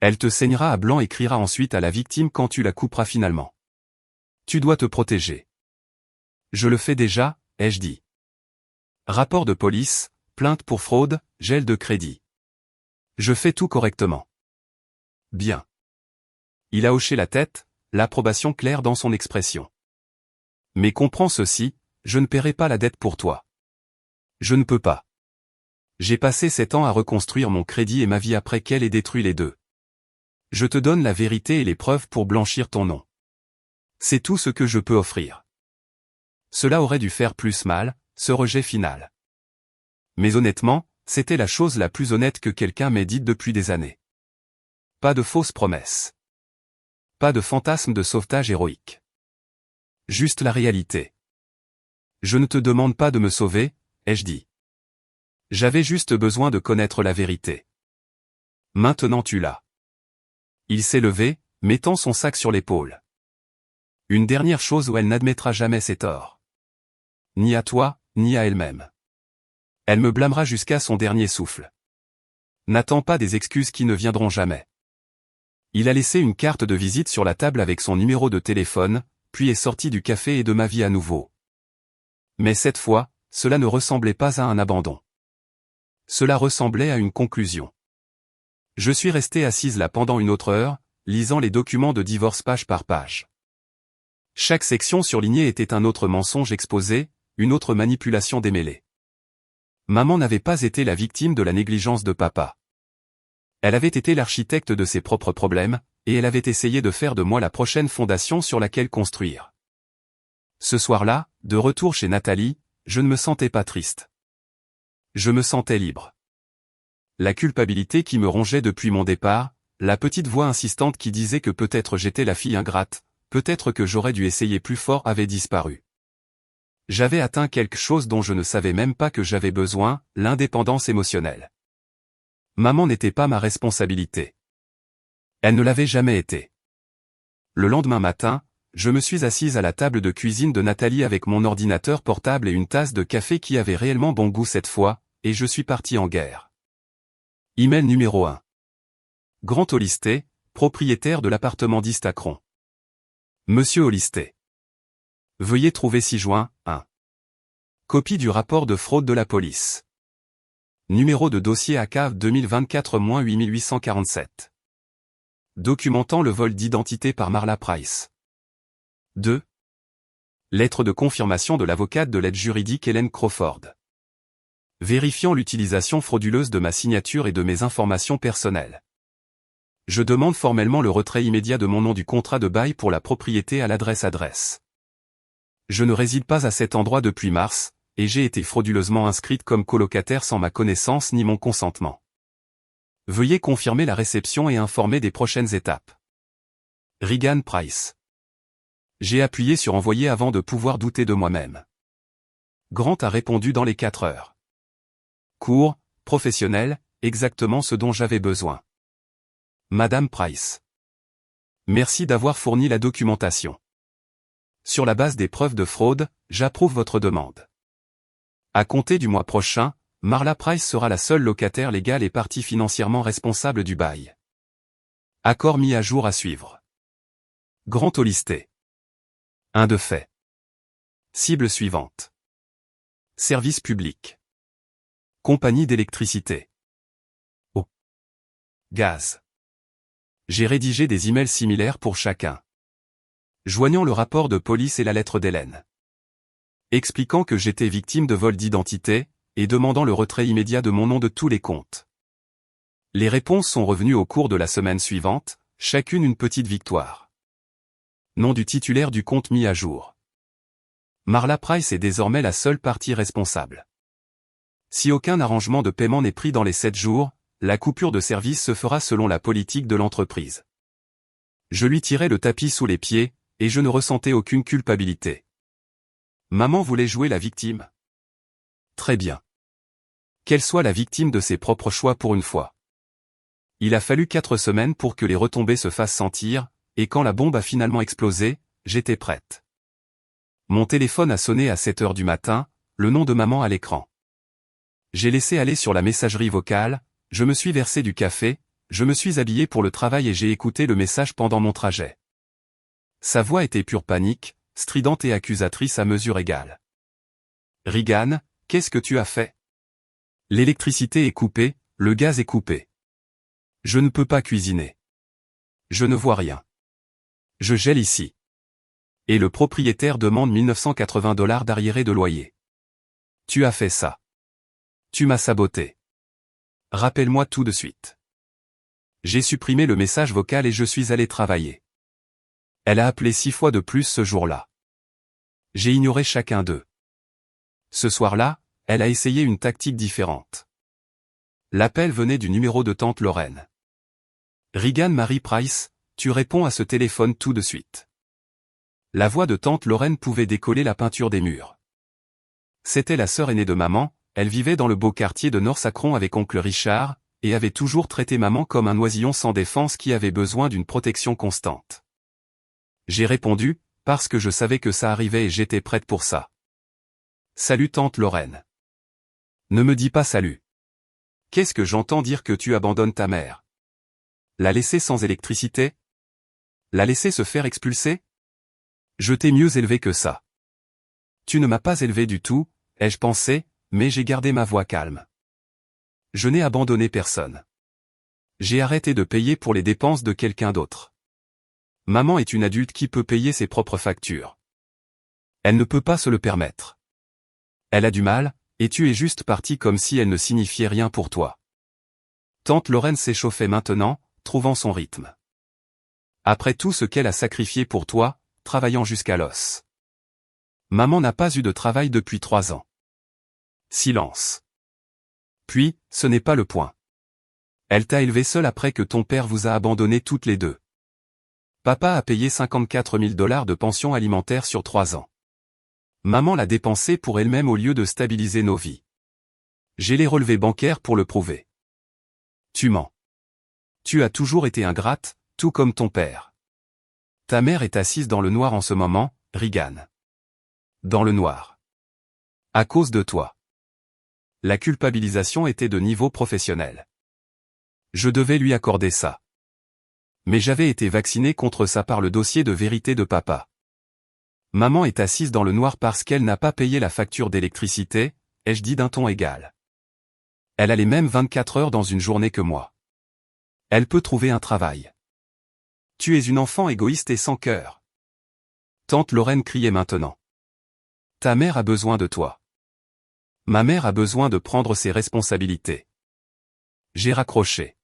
Elle te saignera à blanc et criera ensuite à la victime quand tu la couperas finalement. Tu dois te protéger. Je le fais déjà, ai-je dit. Rapport de police, plainte pour fraude, gel de crédit. Je fais tout correctement. Bien. Il a hoché la tête, l'approbation claire dans son expression. Mais comprends ceci, je ne paierai pas la dette pour toi. Je ne peux pas. J'ai passé 7 ans à reconstruire mon crédit et ma vie après qu'elle ait détruit les deux. Je te donne la vérité et les preuves pour blanchir ton nom. C'est tout ce que je peux offrir. Cela aurait dû faire plus mal, ce rejet final. Mais honnêtement, c'était la chose la plus honnête que quelqu'un m'ait dite depuis des années. Pas de fausses promesses. Pas de fantasme de sauvetage héroïque. Juste la réalité. Je ne te demande pas de me sauver, ai-je dit. J'avais juste besoin de connaître la vérité. Maintenant tu l'as. Il s'est levé, mettant son sac sur l'épaule. Une dernière chose où elle n'admettra jamais ses torts. Ni à toi, ni à elle-même. Elle me blâmera jusqu'à son dernier souffle. N'attends pas des excuses qui ne viendront jamais. Il a laissé une carte de visite sur la table avec son numéro de téléphone, puis est sorti du café et de ma vie à nouveau. Mais cette fois, cela ne ressemblait pas à un abandon. Cela ressemblait à une conclusion. Je suis resté assise là pendant une autre heure, lisant les documents de divorce page par page. Chaque section surlignée était un autre mensonge exposé, une autre manipulation démêlée. Maman n'avait pas été la victime de la négligence de papa. Elle avait été l'architecte de ses propres problèmes, et elle avait essayé de faire de moi la prochaine fondation sur laquelle construire. Ce soir-là, de retour chez Nathalie, je ne me sentais pas triste. Je me sentais libre. La culpabilité qui me rongeait depuis mon départ, la petite voix insistante qui disait que peut-être j'étais la fille ingrate, peut-être que j'aurais dû essayer plus fort avait disparu. J'avais atteint quelque chose dont je ne savais même pas que j'avais besoin, l'indépendance émotionnelle. Maman n'était pas ma responsabilité. Elle ne l'avait jamais été. Le lendemain matin, je me suis assise à la table de cuisine de Nathalie avec mon ordinateur portable et une tasse de café qui avait réellement bon goût cette fois, et je suis parti en guerre. Email numéro 1. Grand Holisté, propriétaire de l'appartement d'Istacron. Monsieur Holisté. Veuillez trouver 6 juin, 1. Copie du rapport de fraude de la police. Numéro de dossier ACAV 2024-8847. Documentant le vol d'identité par Marla Price. 2. Lettre de confirmation de l'avocate de l'aide juridique Hélène Crawford. Vérifiant l'utilisation frauduleuse de ma signature et de mes informations personnelles. Je demande formellement le retrait immédiat de mon nom du contrat de bail pour la propriété à l'adresse. Je ne réside pas à cet endroit depuis mars, et j'ai été frauduleusement inscrite comme colocataire sans ma connaissance ni mon consentement. Veuillez confirmer la réception et informer des prochaines étapes. Regan Price. J'ai appuyé sur envoyer avant de pouvoir douter de moi-même. Grant a répondu dans les 4 heures. Court, professionnel, exactement ce dont j'avais besoin. Madame Price. Merci d'avoir fourni la documentation. Sur la base des preuves de fraude, j'approuve votre demande. À compter du mois prochain, Marla Price sera la seule locataire légale et partie financièrement responsable du bail. Accord mis à jour à suivre. Grand Holisté. 1 de fait. Cible suivante. Service public. Compagnie d'électricité. Eau. Gaz. J'ai rédigé des emails similaires pour chacun. Joignant le rapport de police et la lettre d'Hélène. Expliquant que j'étais victime de vol d'identité, et demandant le retrait immédiat de mon nom de tous les comptes. Les réponses sont revenues au cours de la semaine suivante, chacune une petite victoire. Nom du titulaire du compte mis à jour. Marla Price est désormais la seule partie responsable. Si aucun arrangement de paiement n'est pris dans les 7 jours, la coupure de service se fera selon la politique de l'entreprise. Je lui tirais le tapis sous les pieds, et je ne ressentais aucune culpabilité. Maman voulait jouer la victime. Très bien. Qu'elle soit la victime de ses propres choix pour une fois. Il a fallu 4 semaines pour que les retombées se fassent sentir, et quand la bombe a finalement explosé, j'étais prête. Mon téléphone a sonné à 7 heures du matin, le nom de maman à l'écran. J'ai laissé aller sur la messagerie vocale, je me suis versé du café, je me suis habillé pour le travail et j'ai écouté le message pendant mon trajet. Sa voix était pure panique, stridente et accusatrice à mesure égale. Regan, qu'est-ce que tu as fait? L'électricité est coupée, le gaz est coupé. Je ne peux pas cuisiner. Je ne vois rien. Je gèle ici. Et le propriétaire demande 1980 $ d'arriéré de loyer. Tu as fait ça. Tu m'as saboté. Rappelle-moi tout de suite. J'ai supprimé le message vocal et je suis allé travailler. Elle a appelé 6 fois de plus ce jour-là. J'ai ignoré chacun d'eux. Ce soir-là, elle a essayé une tactique différente. L'appel venait du numéro de tante Lorraine. Regan Marie Price, tu réponds à ce téléphone tout de suite. La voix de tante Lorraine pouvait décoller la peinture des murs. C'était la sœur aînée de maman, elle vivait dans le beau quartier de Nord-Sacron avec oncle Richard, et avait toujours traité maman comme un oisillon sans défense qui avait besoin d'une protection constante. J'ai répondu, parce que je savais que ça arrivait et j'étais prête pour ça. Salut tante Lorraine. Ne me dis pas salut. Qu'est-ce que j'entends dire que tu abandonnes ta mère? La laisser sans électricité? La laisser se faire expulser? Je t'ai mieux élevé que ça. Tu ne m'as pas élevé du tout, ai-je pensé, mais j'ai gardé ma voix calme. Je n'ai abandonné personne. J'ai arrêté de payer pour les dépenses de quelqu'un d'autre. Maman est une adulte qui peut payer ses propres factures. Elle ne peut pas se le permettre. Elle a du mal, et tu es juste parti comme si elle ne signifiait rien pour toi. Tante Lorraine s'échauffait maintenant, trouvant son rythme. Après tout ce qu'elle a sacrifié pour toi, travaillant jusqu'à l'os. Maman n'a pas eu de travail depuis 3 ans. Silence. Puis, ce n'est pas le point. Elle t'a élevé seule après que ton père vous a abandonné toutes les deux. Papa a payé 54 000 $ de pension alimentaire sur 3 ans. Maman l'a dépensé pour elle-même au lieu de stabiliser nos vies. J'ai les relevés bancaires pour le prouver. Tu mens. Tu as toujours été ingrate, tout comme ton père. Ta mère est assise dans le noir en ce moment, Regan. Dans le noir. À cause de toi. La culpabilisation était de niveau professionnel. Je devais lui accorder ça. Mais j'avais été vacciné contre ça par le dossier de vérité de papa. Maman est assise dans le noir parce qu'elle n'a pas payé la facture d'électricité, ai-je dit d'un ton égal. Elle a les mêmes 24 heures dans une journée que moi. Elle peut trouver un travail. Tu es une enfant égoïste et sans cœur. Tante Lorraine criait maintenant. Ta mère a besoin de toi. Ma mère a besoin de prendre ses responsabilités. J'ai raccroché.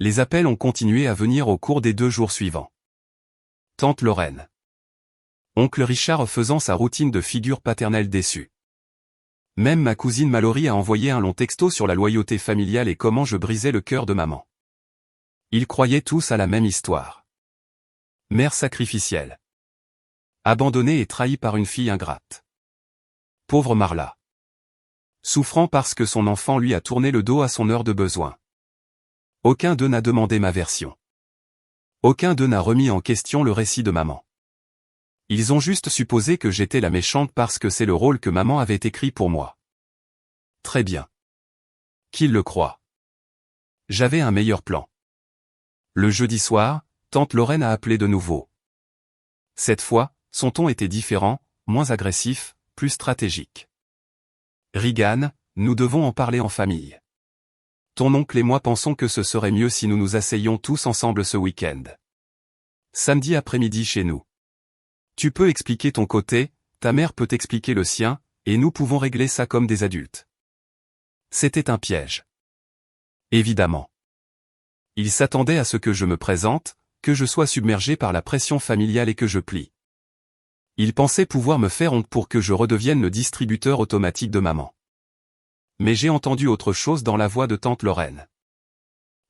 Les appels ont continué à venir au cours des 2 jours suivants. Tante Lorraine. Oncle Richard faisant sa routine de figure paternelle déçue. Même ma cousine Mallory a envoyé un long texto sur la loyauté familiale et comment je brisais le cœur de maman. Ils croyaient tous à la même histoire. Mère sacrificielle. Abandonnée et trahie par une fille ingrate. Pauvre Marla. Souffrant parce que son enfant lui a tourné le dos à son heure de besoin. Aucun d'eux n'a demandé ma version. Aucun d'eux n'a remis en question le récit de maman. Ils ont juste supposé que j'étais la méchante parce que c'est le rôle que maman avait écrit pour moi. Très bien. Qu'ils le croient. J'avais un meilleur plan. Le jeudi soir, tante Lorraine a appelé de nouveau. Cette fois, son ton était différent, moins agressif, plus stratégique. Regan, nous devons en parler en famille. Ton oncle et moi pensons que ce serait mieux si nous nous asseyions tous ensemble ce week-end. Samedi après-midi chez nous. Tu peux expliquer ton côté, ta mère peut expliquer le sien, et nous pouvons régler ça comme des adultes. C'était un piège. Évidemment. Il s'attendait à ce que je me présente, que je sois submergé par la pression familiale et que je plie. Il pensait pouvoir me faire honte pour que je redevienne le distributeur automatique de maman. Mais j'ai entendu autre chose dans la voix de tante Lorraine.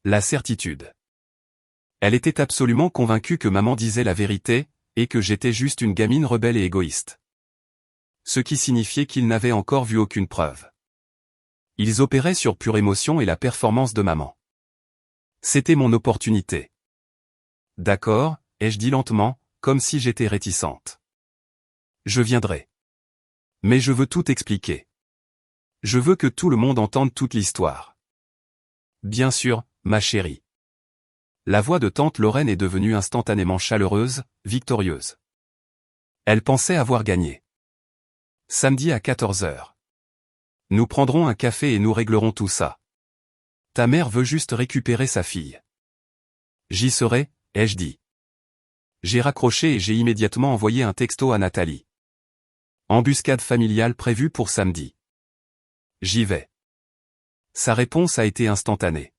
La certitude. Elle était absolument convaincue que maman disait la vérité, et que j'étais juste une gamine rebelle et égoïste. Ce qui signifiait qu'ils n'avaient encore vu aucune preuve. Ils opéraient sur pure émotion et la performance de maman. C'était mon opportunité. D'accord, ai-je dit lentement, comme si j'étais réticente. Je viendrai. Mais je veux tout expliquer. Je veux que tout le monde entende toute l'histoire. Bien sûr, ma chérie. La voix de tante Lorraine est devenue instantanément chaleureuse, victorieuse. Elle pensait avoir gagné. Samedi à 14 h. Nous prendrons un café et nous réglerons tout ça. Ta mère veut juste récupérer sa fille. J'y serai, ai-je dit. J'ai raccroché et j'ai immédiatement envoyé un texto à Nathalie. Embuscade familiale prévue pour samedi. J'y vais. Sa réponse a été instantanée.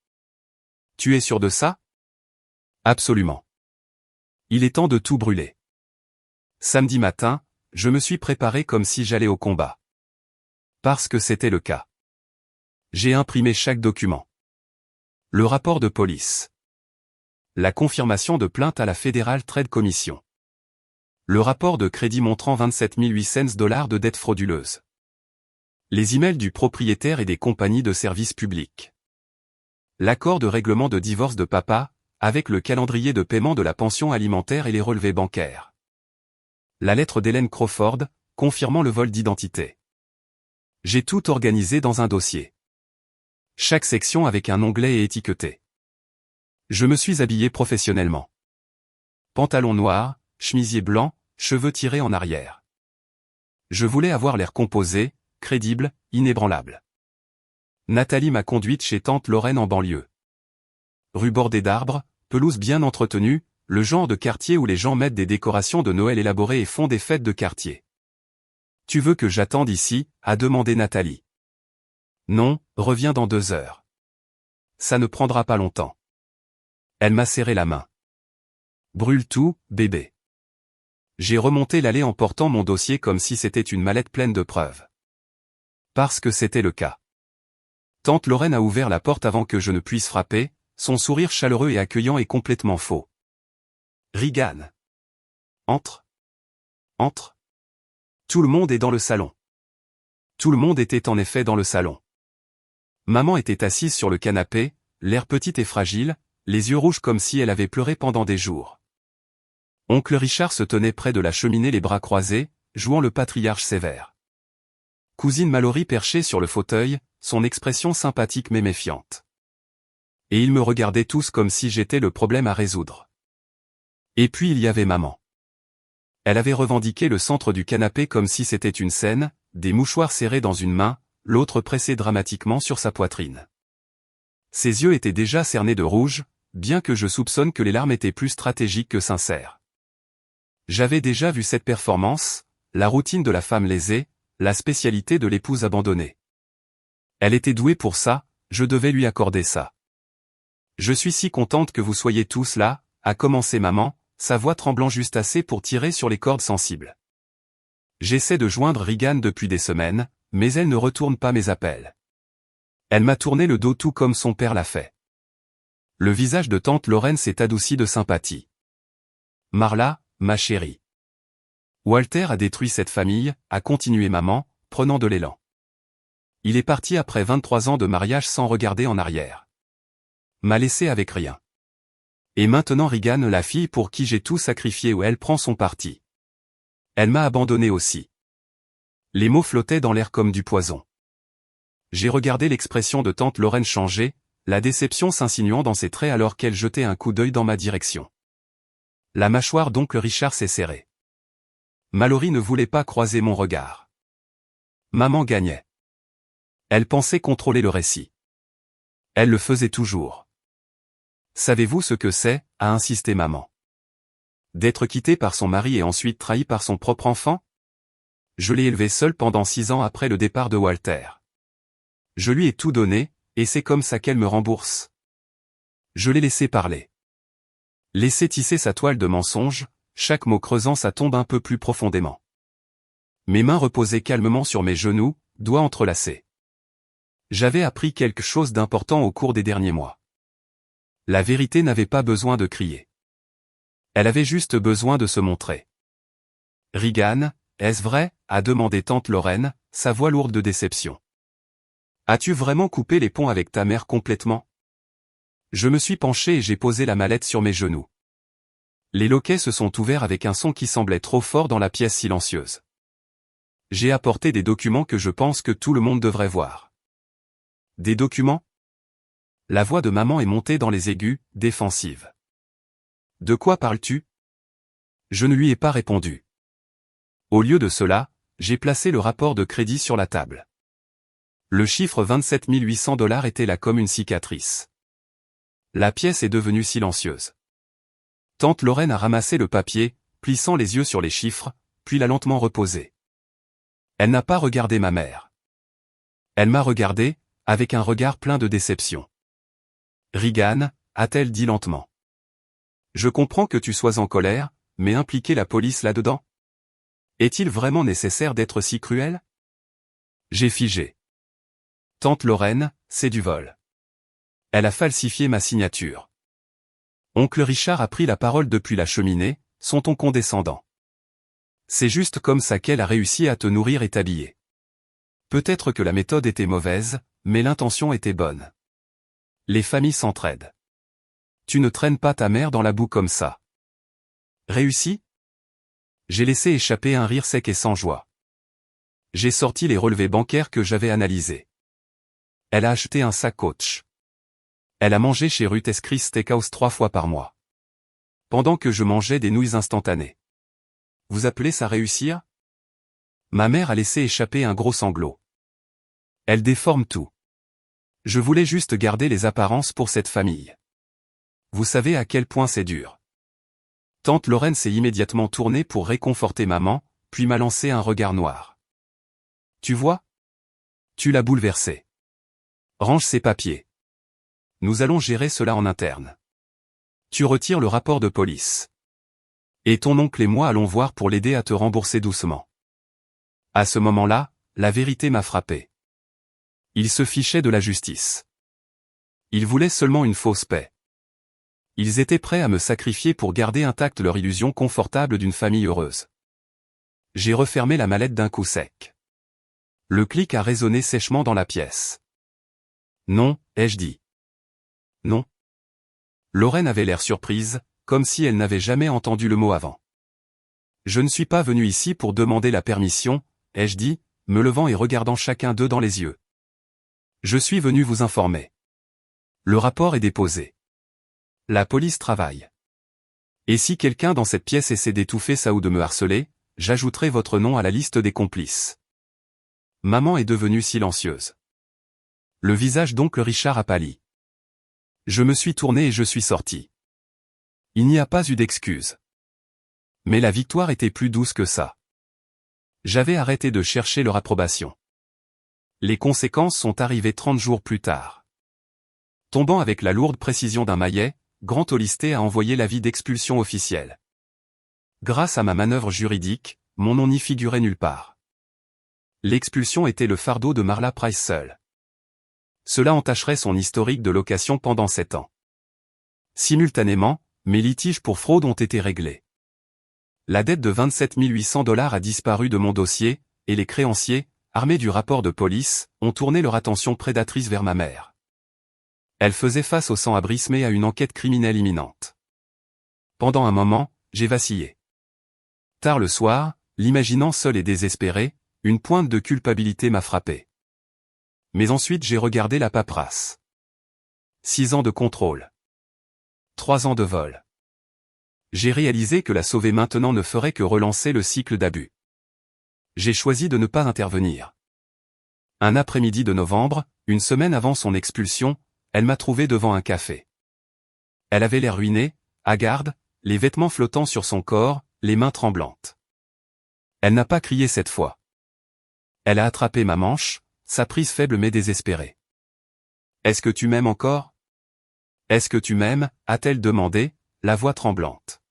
Tu es sûr de ça? Absolument. Il est temps de tout brûler. Samedi matin, je me suis préparé comme si j'allais au combat. Parce que c'était le cas. J'ai imprimé chaque document. Le rapport de police. La confirmation de plainte à la Federal Trade Commission. Le rapport de crédit montrant 27 800 $ de dettes frauduleuses. Les emails du propriétaire et des compagnies de services publics. L'accord de règlement de divorce de papa, avec le calendrier de paiement de la pension alimentaire et les relevés bancaires. La lettre d'Hélène Crawford, confirmant le vol d'identité. J'ai tout organisé dans un dossier. Chaque section avec un onglet est étiqueté. Je me suis habillé professionnellement. Pantalon noir, chemisier blanc, cheveux tirés en arrière. Je voulais avoir l'air composé, crédible, inébranlable. Nathalie m'a conduite chez tante Lorraine en banlieue. Rue bordée d'arbres, pelouse bien entretenue, le genre de quartier où les gens mettent des décorations de Noël élaborées et font des fêtes de quartier. Tu veux que j'attende ici, a demandé Nathalie. Non, reviens dans 2 heures. Ça ne prendra pas longtemps. Elle m'a serré la main. Brûle tout, bébé. J'ai remonté l'allée en portant mon dossier comme si c'était une mallette pleine de preuves. Parce que c'était le cas. Tante Lorraine a ouvert la porte avant que je ne puisse frapper, son sourire chaleureux et accueillant est complètement faux. Regan. Entre. Entre. Tout le monde est dans le salon. Tout le monde était en effet dans le salon. Maman était assise sur le canapé, l'air petite et fragile, les yeux rouges comme si elle avait pleuré pendant des jours. Oncle Richard se tenait près de la cheminée les bras croisés, jouant le patriarche sévère. Cousine Mallory perchée sur le fauteuil, son expression sympathique mais méfiante. Et ils me regardaient tous comme si j'étais le problème à résoudre. Et puis il y avait maman. Elle avait revendiqué le centre du canapé comme si c'était une scène, des mouchoirs serrés dans une main, l'autre pressé dramatiquement sur sa poitrine. Ses yeux étaient déjà cernés de rouge, bien que je soupçonne que les larmes étaient plus stratégiques que sincères. J'avais déjà vu cette performance, la routine de la femme lésée, la spécialité de l'épouse abandonnée. Elle était douée pour ça, je devais lui accorder ça. Je suis si contente que vous soyez tous là, a commencé maman, sa voix tremblant juste assez pour tirer sur les cordes sensibles. J'essaie de joindre Regan depuis des semaines, mais elle ne retourne pas mes appels. Elle m'a tourné le dos tout comme son père l'a fait. Le visage de tante Lorraine s'est adouci de sympathie. Marla, ma chérie. Walter a détruit cette famille, a continué maman, prenant de l'élan. Il est parti après 23 ans de mariage sans regarder en arrière. M'a laissé avec rien. Et maintenant Regan, la fille pour qui j'ai tout sacrifié où elle prend son parti. Elle m'a abandonné aussi. Les mots flottaient dans l'air comme du poison. J'ai regardé l'expression de tante Lorraine changer, la déception s'insinuant dans ses traits alors qu'elle jetait un coup d'œil dans ma direction. La mâchoire d'oncle Richard s'est serrée. Mallory ne voulait pas croiser mon regard. Maman gagnait. Elle pensait contrôler le récit. Elle le faisait toujours. Savez-vous ce que c'est, a insisté maman. D'être quittée par son mari et ensuite trahie par son propre enfant? Je l'ai élevée seule pendant 6 ans après le départ de Walter. Je lui ai tout donné, et c'est comme ça qu'elle me rembourse. Je l'ai laissé parler. Laisser tisser sa toile de mensonges, chaque mot creusant sa tombe un peu plus profondément. Mes mains reposaient calmement sur mes genoux, doigts entrelacés. J'avais appris quelque chose d'important au cours des derniers mois. La vérité n'avait pas besoin de crier. Elle avait juste besoin de se montrer. Regan, est-ce vrai, a demandé tante Lorraine, sa voix lourde de déception. As-tu vraiment coupé les ponts avec ta mère complètement? Je me suis penché et j'ai posé la mallette sur mes genoux. Les loquets se sont ouverts avec un son qui semblait trop fort dans la pièce silencieuse. J'ai apporté des documents que je pense que tout le monde devrait voir. Des documents? La voix de maman est montée dans les aigus, défensive. De quoi parles-tu? Je ne lui ai pas répondu. Au lieu de cela, j'ai placé le rapport de crédit sur la table. Le chiffre 27 800 $ était là comme une cicatrice. La pièce est devenue silencieuse. Tante Lorraine a ramassé le papier, plissant les yeux sur les chiffres, puis l'a lentement reposé. Elle n'a pas regardé ma mère. Elle m'a regardé, avec un regard plein de déception. Regan, a-t-elle dit lentement. Je comprends que tu sois en colère, mais impliquer la police là-dedans? Est-il vraiment nécessaire d'être si cruel? J'ai figé. Tante Lorraine, c'est du vol. Elle a falsifié ma signature. Oncle Richard a pris la parole depuis la cheminée, son ton condescendant. C'est juste comme ça qu'elle a réussi à te nourrir et t'habiller. Peut-être que la méthode était mauvaise, mais l'intention était bonne. Les familles s'entraident. Tu ne traînes pas ta mère dans la boue comme ça. Réussi? J'ai laissé échapper un rire sec et sans joie. J'ai sorti les relevés bancaires que j'avais analysés. Elle a acheté un sac Coach. Elle a mangé chez Ruth's Chris Steakhouse 3 fois par mois. Pendant que je mangeais des nouilles instantanées. Vous appelez ça réussir? Ma mère a laissé échapper un gros sanglot. Elle déforme tout. Je voulais juste garder les apparences pour cette famille. Vous savez à quel point c'est dur. Tante Lorraine s'est immédiatement tournée pour réconforter maman, puis m'a lancé un regard noir. Tu vois? Tu l'as bouleversé. Range ces papiers. Nous allons gérer cela en interne. Tu retires le rapport de police. Et ton oncle et moi allons voir pour l'aider à te rembourser doucement. À ce moment-là, la vérité m'a frappé. Ils se fichaient de la justice. Ils voulaient seulement une fausse paix. Ils étaient prêts à me sacrifier pour garder intacte leur illusion confortable d'une famille heureuse. J'ai refermé la mallette d'un coup sec. Le clic a résonné sèchement dans la pièce. Non, ai-je dit. Non. Lorraine avait l'air surprise, comme si elle n'avait jamais entendu le mot avant. Je ne suis pas venu ici pour demander la permission, ai-je dit, me levant et regardant chacun d'eux dans les yeux. Je suis venu vous informer. Le rapport est déposé. La police travaille. Et si quelqu'un dans cette pièce essaie d'étouffer ça ou de me harceler, j'ajouterai votre nom à la liste des complices. Maman est devenue silencieuse. Le visage d'oncle Richard a pâli. Je me suis tourné et je suis sorti. Il n'y a pas eu d'excuse. Mais la victoire était plus douce que ça. J'avais arrêté de chercher leur approbation. Les conséquences sont arrivées 30 jours plus tard. Tombant avec la lourde précision d'un maillet, Grand Olisté a envoyé l'avis d'expulsion officielle. Grâce à ma manœuvre juridique, mon nom n'y figurait nulle part. L'expulsion était le fardeau de Marla Price seule. Cela entacherait son historique de location pendant 7 ans. Simultanément, mes litiges pour fraude ont été réglés. La dette de 27 800 $ a disparu de mon dossier, et les créanciers, armés du rapport de police, ont tourné leur attention prédatrice vers ma mère. Elle faisait face au sans-abrisme et à une enquête criminelle imminente. Pendant un moment, j'ai vacillé. Tard le soir, l'imaginant seul et désespéré, une pointe de culpabilité m'a frappé. Mais ensuite j'ai regardé la paperasse. 6 ans de contrôle. 3 ans de vol. J'ai réalisé que la sauver maintenant ne ferait que relancer le cycle d'abus. J'ai choisi de ne pas intervenir. Un après-midi de novembre, une semaine avant son expulsion, elle m'a trouvé devant un café. Elle avait l'air ruinée, hagarde, les vêtements flottant sur son corps, les mains tremblantes. Elle n'a pas crié cette fois. Elle a attrapé ma manche, sa prise faible mais désespérée. « Est-ce que tu m'aimes encore ? Est-ce que tu m'aimes » a-t-elle demandé, la voix tremblante.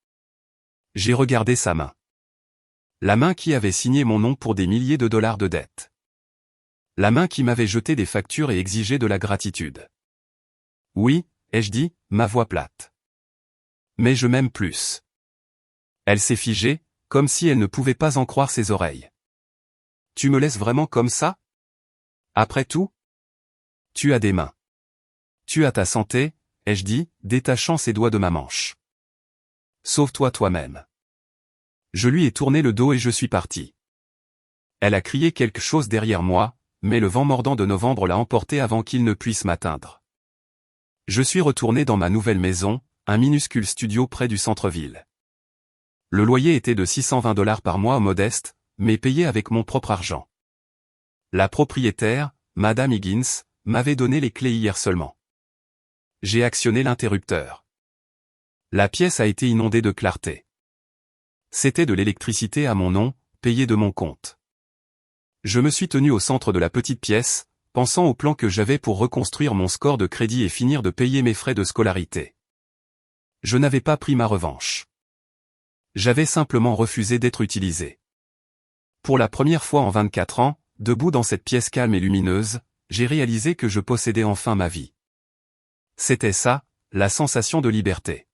J'ai regardé sa main. La main qui avait signé mon nom pour des milliers de dollars de dette. La main qui m'avait jeté des factures et exigé de la gratitude. Oui, ai-je dit, ma voix plate. Mais je m'aime plus. Elle s'est figée, comme si elle ne pouvait pas en croire ses oreilles. Tu me laisses vraiment comme ça ? Après tout ? Tu as des mains. Tu as ta santé, ai-je dit, détachant ses doigts de ma manche. Sauve-toi toi-même. Je lui ai tourné le dos et je suis parti. Elle a crié quelque chose derrière moi, mais le vent mordant de novembre l'a emporté avant qu'il ne puisse m'atteindre. Je suis retourné dans ma nouvelle maison, un minuscule studio près du centre-ville. Le loyer était de 620 $ par mois modeste, mais payé avec mon propre argent. La propriétaire, Madame Higgins, m'avait donné les clés hier seulement. J'ai actionné l'interrupteur. La pièce a été inondée de clarté. C'était de l'électricité à mon nom, payée de mon compte. Je me suis tenu au centre de la petite pièce, pensant au plan que j'avais pour reconstruire mon score de crédit et finir de payer mes frais de scolarité. Je n'avais pas pris ma revanche. J'avais simplement refusé d'être utilisé. Pour la première fois en 24 ans, debout dans cette pièce calme et lumineuse, j'ai réalisé que je possédais enfin ma vie. C'était ça, la sensation de liberté.